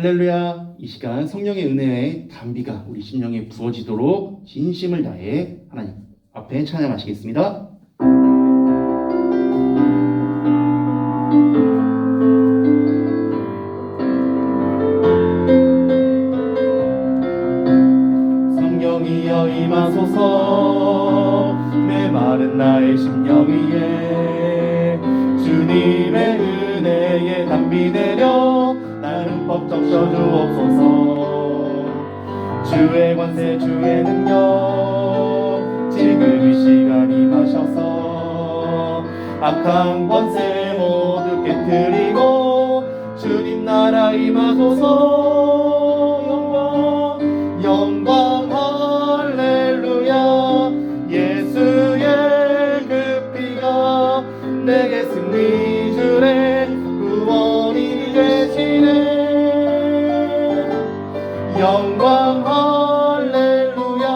할렐루야. 이 시간 성령의 은혜의 담비가 우리 심령에 부어지도록 진심을 다해 하나님 앞에 찬양하시겠습니다. 성령이여 임하소서. 메마른 나의 심령 위에 주님의 은혜의 담비 내려 나를 흠뻑 적셔주옵소서. 주의 권세 주의 능력 지금 이 시간 임하셔서 악한 권세 모두 깨트리고 주님 나라 임하소서. 영광 영광 할렐루야. 예수의 그 피가 내게 승리 주네 구원이 되시네. 영광 할렐루야.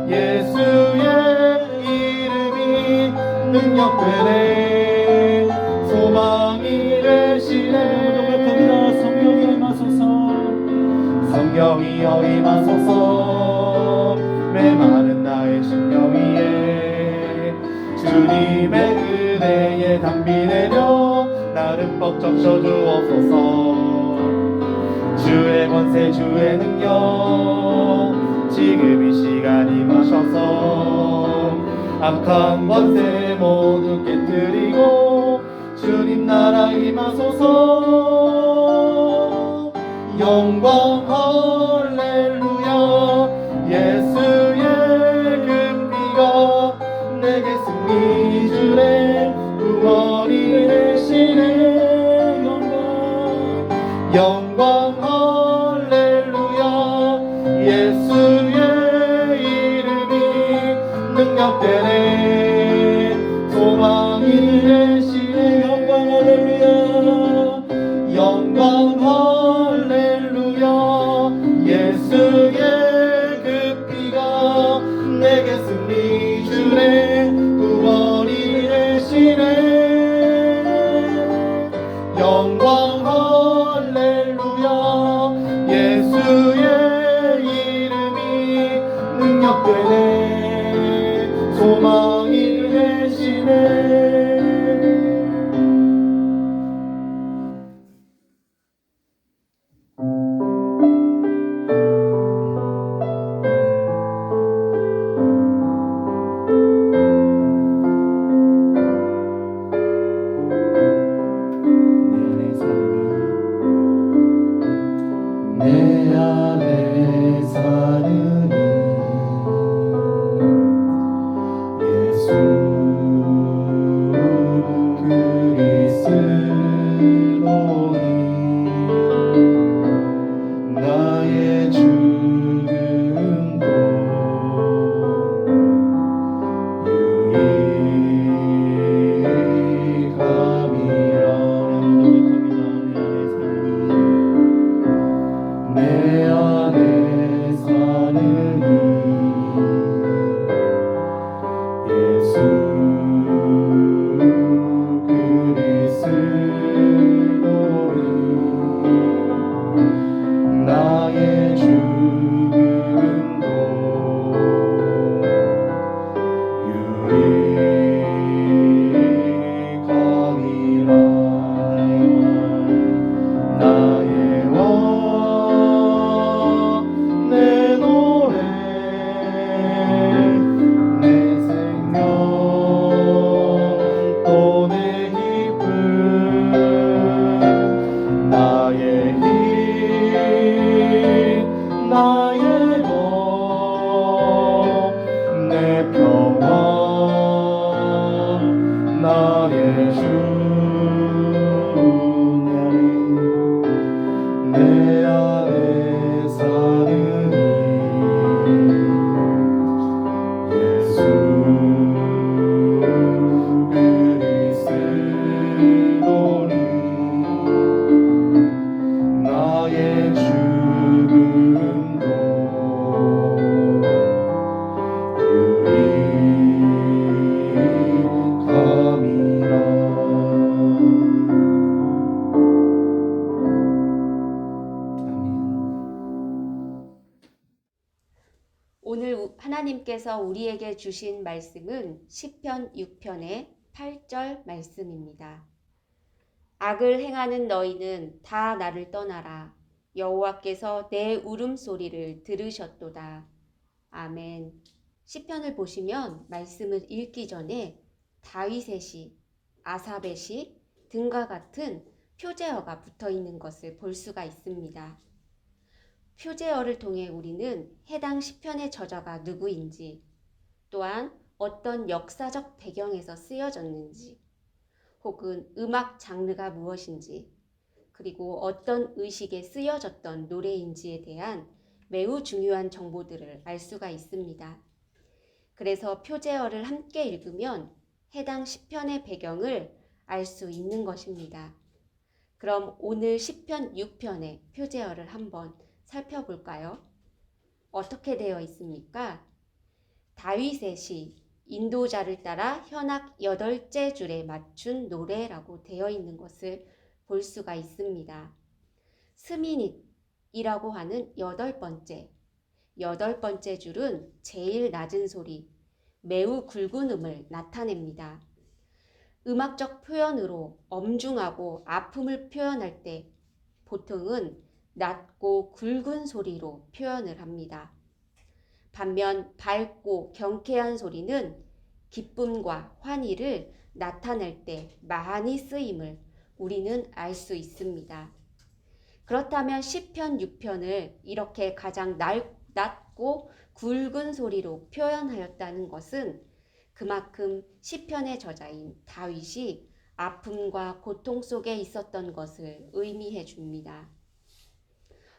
예수의 이름이 능력되네 소망이 되시네. 성령이 임하소서. 성령이여 임하소서. 메마른 나의 심령 위에 주님의 은혜의 담비 내려 나를 흠뻑 적셔주옵소서. 주의 권세 주의 능력 지금 이 시간 임하셔서 악한 권세 모두 깨트리고 주님 나라 임하소서. 영광 할렐루야. 예수의 그 피가 내게 승리 주네 구원이 되시네. 영광 할렐루야. 예수의 이름이 능력되네 소망이 되시네. 영광 할렐루야. 영광 할렐루야. 예수의 그 피가 내게 승리 주네 구원이 되시네. 영광 할렐루야. 예수의 이름이 능력되네 소망이 되시네. 내 안에 사느니 예수 하나님께서 우리에게 주신 말씀은 시편 6편의 8절 말씀입니다. 악을 행하는 너희는 다 나를 떠나라. 여호와께서 내 울음소리를 들으셨도다. 아멘. 시편을 보시면 말씀을 읽기 전에 다윗의 시, 아삽의 시 등과 같은 표제어가 붙어 있는 것을 볼 수가 있습니다. 표제어를 통해 우리는 해당 시편의 저자가 누구인지, 또한 어떤 역사적 배경에서 쓰여졌는지, 혹은 음악 장르가 무엇인지, 그리고 어떤 의식에 쓰여졌던 노래인지에 대한 매우 중요한 정보들을 알 수가 있습니다. 그래서 표제어를 함께 읽으면 해당 시편의 배경을 알 수 있는 것입니다. 그럼 오늘 시편 6편의 표제어를 한번 살펴볼까요? 어떻게 되어 있습니까? 다윗의 시, 인도자를 따라 현악 8째 줄에 맞춘 노래라고 되어 있는 것을 볼 수가 있습니다. 스미닛이라고 하는 8번째 줄은 제일 낮은 소리, 매우 굵은 음을 나타냅니다. 음악적 표현으로 엄중하고 아픔을 표현할 때 보통은 낮고 굵은 소리로 표현을 합니다. 반면 밝고 경쾌한 소리는 기쁨과 환희를 나타낼 때 많이 쓰임을 우리는 알 수 있습니다. 그렇다면 시편 6편을 이렇게 가장 낮고 굵은 소리로 표현하였다는 것은 그만큼 시편의 저자인 다윗이 아픔과 고통 속에 있었던 것을 의미해 줍니다.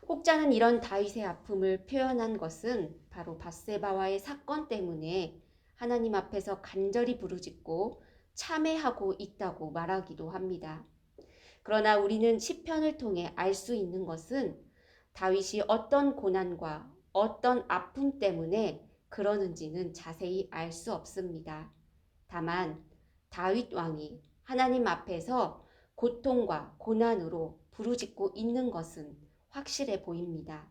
혹자는 이런 다윗의 아픔을 표현한 것은 바로 밧세바와의 사건 때문에 하나님 앞에서 간절히 부르짖고 참회하고 있다고 말하기도 합니다. 그러나 우리는 시편을 통해 알 수 있는 것은 다윗이 어떤 고난과 어떤 아픔 때문에 그러는지는 자세히 알 수 없습니다. 다만 다윗 왕이 하나님 앞에서 고통과 고난으로 부르짖고 있는 것은 확실해 보입니다.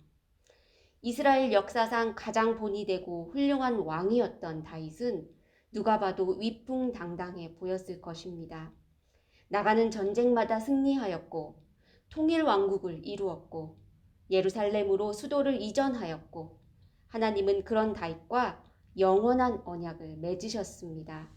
이스라엘 역사상 가장 본이 되고 훌륭한 왕이었던 다윗은 누가 봐도 위풍당당해 보였을 것입니다. 나가는 전쟁마다 승리하였고 통일 왕국을 이루었고 예루살렘으로 수도를 이전하였고 하나님은 그런 다윗과 영원한 언약을 맺으셨습니다.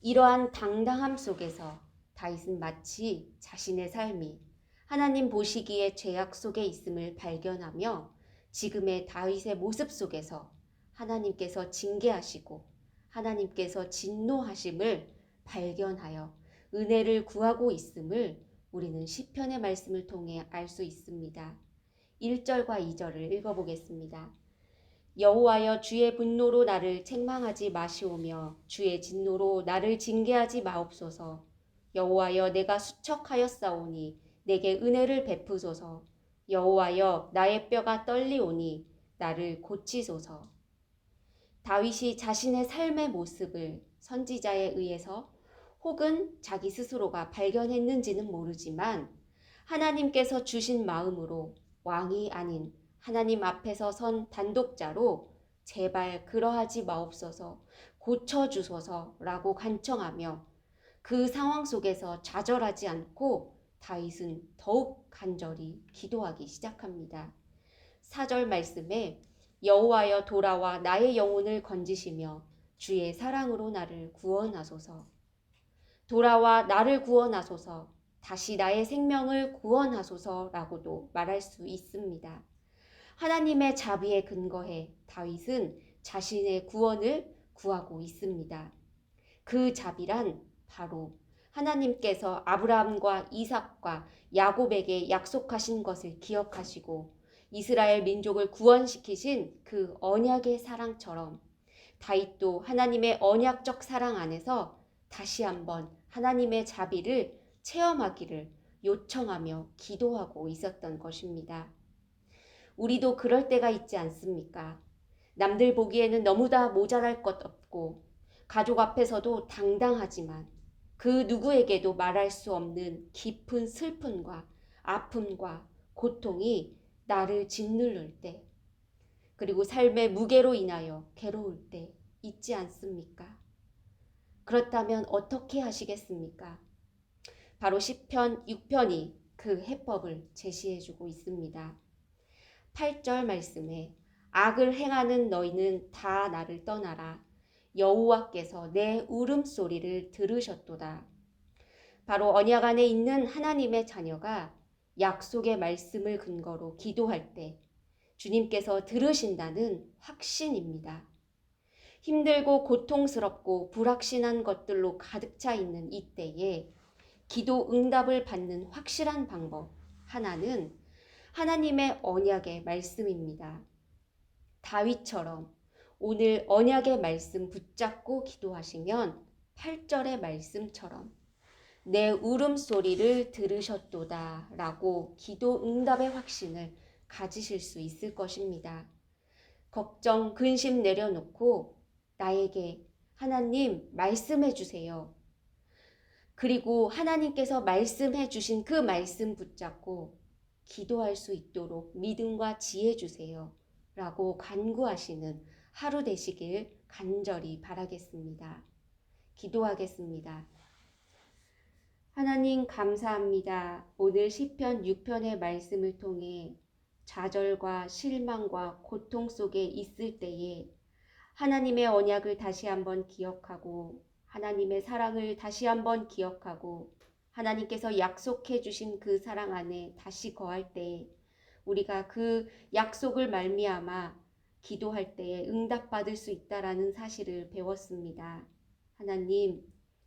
이러한 당당함 속에서 다윗은 마치 자신의 삶이 하나님 보시기에 죄악 속에 있음을 발견하며 지금의 다윗의 모습 속에서 하나님께서 징계하시고 하나님께서 진노하심을 발견하여 은혜를 구하고 있음을 우리는 시편의 말씀을 통해 알 수 있습니다. 1절과 2절을 읽어보겠습니다. 여호와여 주의 분노로 나를 책망하지 마시오며 주의 진노로 나를 징계하지 마옵소서. 여호와여 내가 수척하였사오니 내게 은혜를 베푸소서. 여호와여 나의 뼈가 떨리오니 나를 고치소서. 다윗이 자신의 삶의 모습을 선지자에 의해서 혹은 자기 스스로가 발견했는지는 모르지만 하나님께서 주신 마음으로 왕이 아닌 하나님 앞에서 선 단독자로 제발 그러하지 마옵소서, 고쳐주소서라고 간청하며 그 상황 속에서 좌절하지 않고 다윗은 더욱 간절히 기도하기 시작합니다. 4절 말씀에 여호와여 돌아와 나의 영혼을 건지시며 주의 사랑으로 나를 구원하소서. 돌아와 나를 구원하소서. 다시 나의 생명을 구원하소서라고도 말할 수 있습니다. 하나님의 자비에 근거해 다윗은 자신의 구원을 구하고 있습니다. 그 자비란 바로 하나님께서 아브라함과 이삭과 야곱에게 약속하신 것을 기억하시고 이스라엘 민족을 구원시키신 그 언약의 사랑처럼 다윗도 하나님의 언약적 사랑 안에서 다시 한번 하나님의 자비를 체험하기를 요청하며 기도하고 있었던 것입니다. 우리도 그럴 때가 있지 않습니까? 남들 보기에는 너무나 모자랄 것 없고 가족 앞에서도 당당하지만 그 누구에게도 말할 수 없는 깊은 슬픔과 아픔과 고통이 나를 짓누를 때, 그리고 삶의 무게로 인하여 괴로울 때 있지 않습니까? 그렇다면 어떻게 하시겠습니까? 바로 시편 6편이 그 해법을 제시해주고 있습니다. 8절 말씀에 악을 행하는 너희는 다 나를 떠나라. 여호와께서 내 울음소리를 들으셨도다. 바로 언약 안에 있는 하나님의 자녀가 약속의 말씀을 근거로 기도할 때 주님께서 들으신다는 확신입니다. 힘들고 고통스럽고 불확신한 것들로 가득 차 있는 이때에 기도 응답을 받는 확실한 방법 하나는 하나님의 언약의 말씀입니다. 다윗처럼 오늘 언약의 말씀 붙잡고 기도하시면 8절의 말씀처럼 내 울음소리를 들으셨도다 라고 기도 응답의 확신을 가지실 수 있을 것입니다. 걱정, 근심 내려놓고 나에게 하나님 말씀해 주세요. 그리고 하나님께서 말씀해 주신 그 말씀 붙잡고 기도할 수 있도록 믿음과 지혜 주세요 라고 간구하시는 하루 되시길 간절히 바라겠습니다. 기도하겠습니다. 하나님 감사합니다. 오늘 시편 6편의 말씀을 통해 좌절과 실망과 고통 속에 있을 때에 하나님의 언약을 다시 한번 기억하고 하나님의 사랑을 다시 한번 기억하고 하나님께서 약속해 주신 그 사랑 안에 다시 거할 때에 우리가 그 약속을 말미암아 기도할 때에 응답받을 수 있다라는 사실을 배웠습니다. 하나님,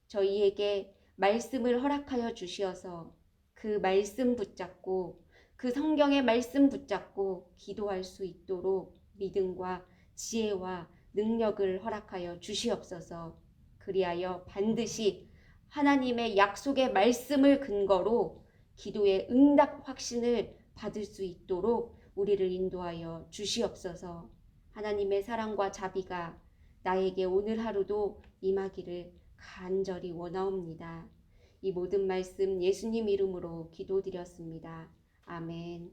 저희에게 말씀을 허락하여 주시어서 그 말씀 붙잡고 그 성경의 말씀 붙잡고 기도할 수 있도록 믿음과 지혜와 능력을 허락하여 주시옵소서. 그리하여 반드시 하나님의 약속의 말씀을 근거로 기도의 응답 확신을 받을 수 있도록 우리를 인도하여 주시옵소서. 하나님의 사랑과 자비가 나에게 오늘 하루도 임하기를 간절히 원하옵니다. 이 모든 말씀 예수님 이름으로 기도드렸습니다. 아멘.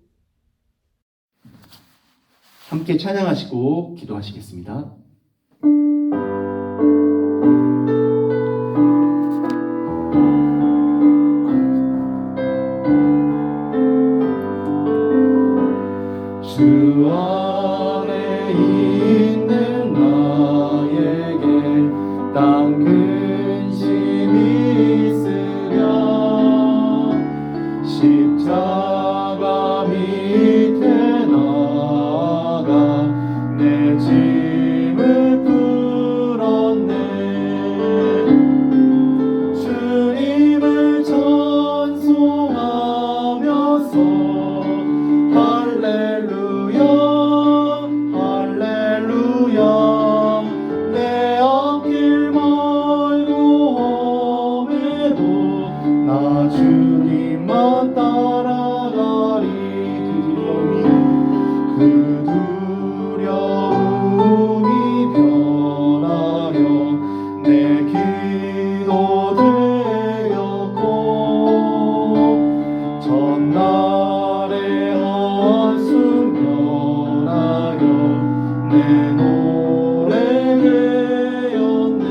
함께 찬양하시고 기도하시겠습니다. 주 안에 있는 나에게 딴 근심이 있으랴 십자가 밑에 나가 내 짐을 풀었네. 주님을 찬송하면서 할렐루야 할렐루야 내 앞길 멀고 험해도 나 주님만 따라가리. 그 두려움이 변하여 내 기도 되었고 전날의 한숨 변하여 내 노래 되었네.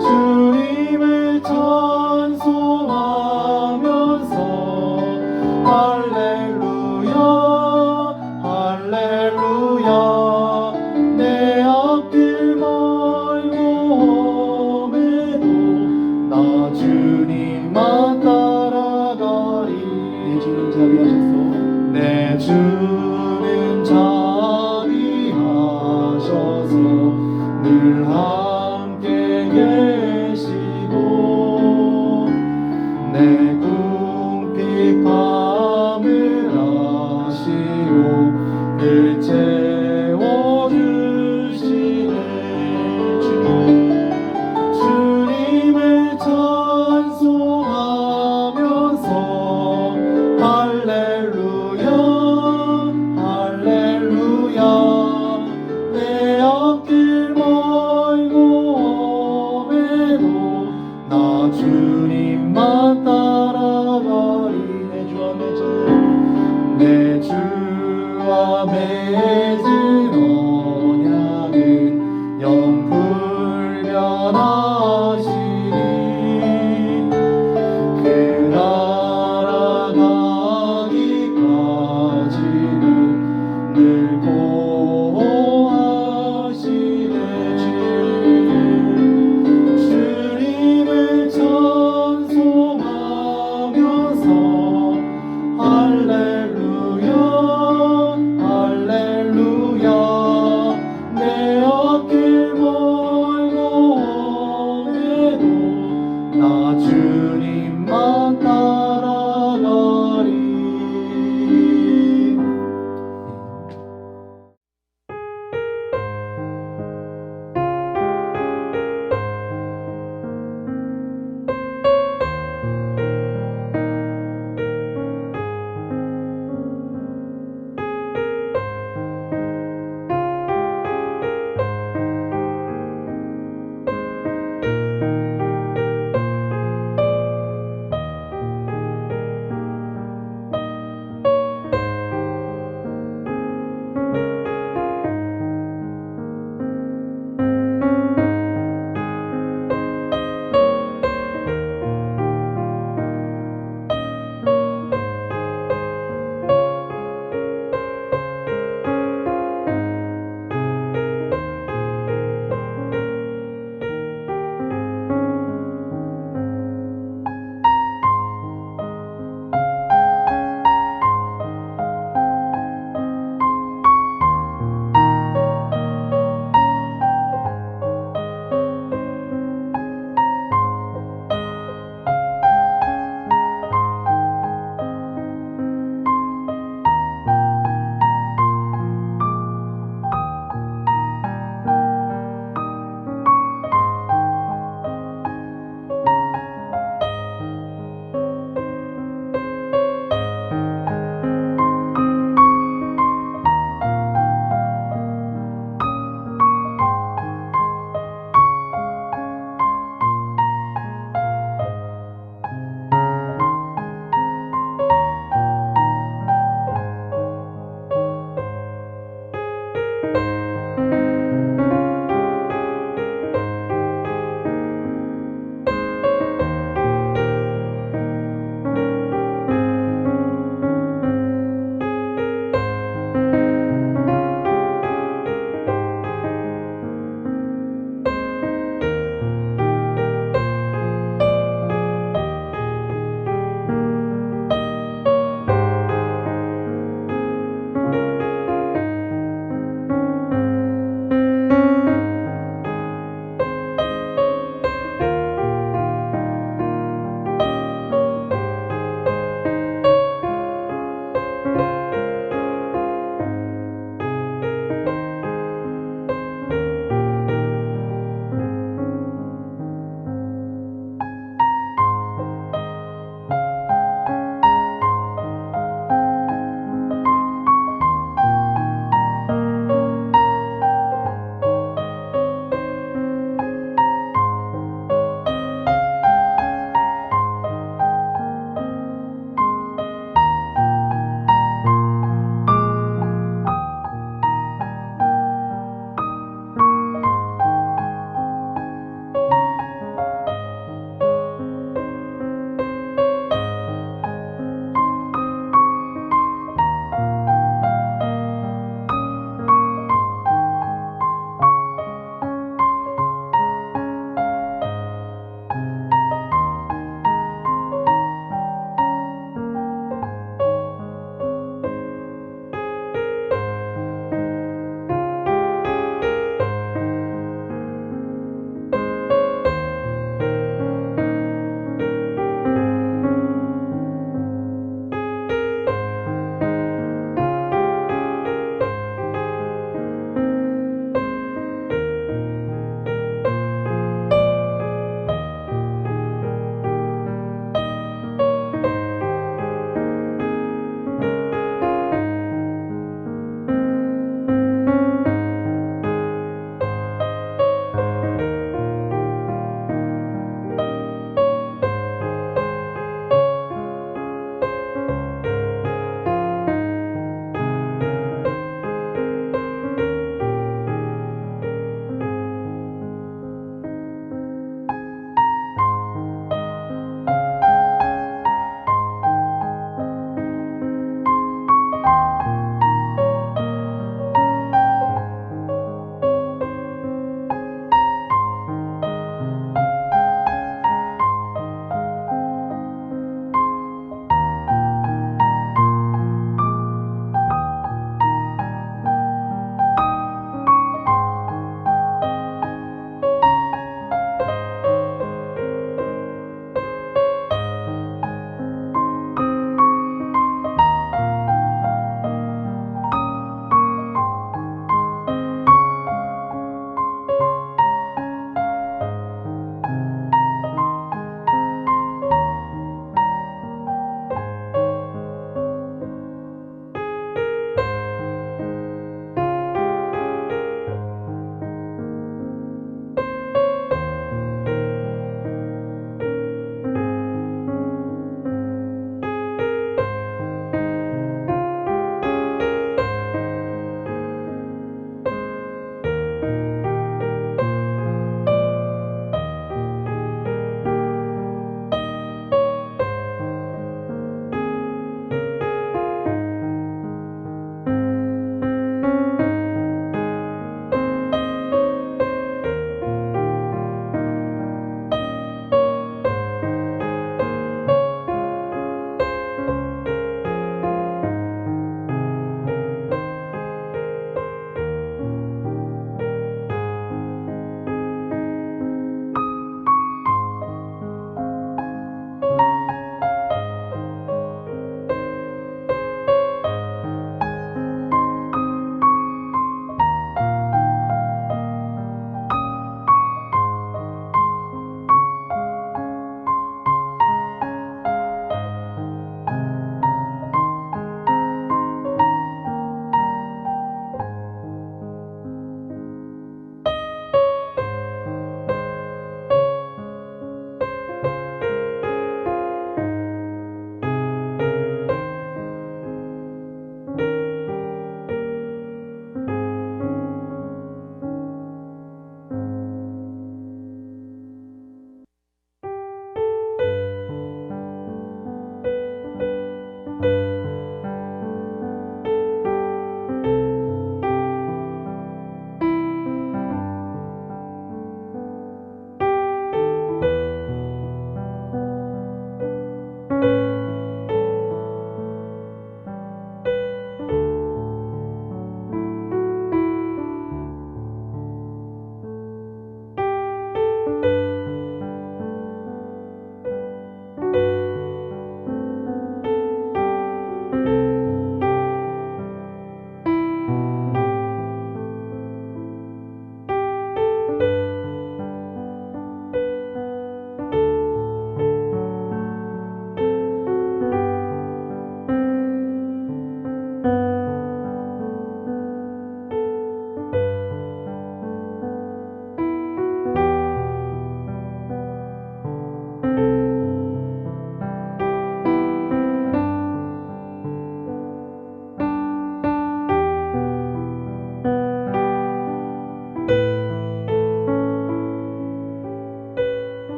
주님을 찬송하면서 할렐루야 할렐루야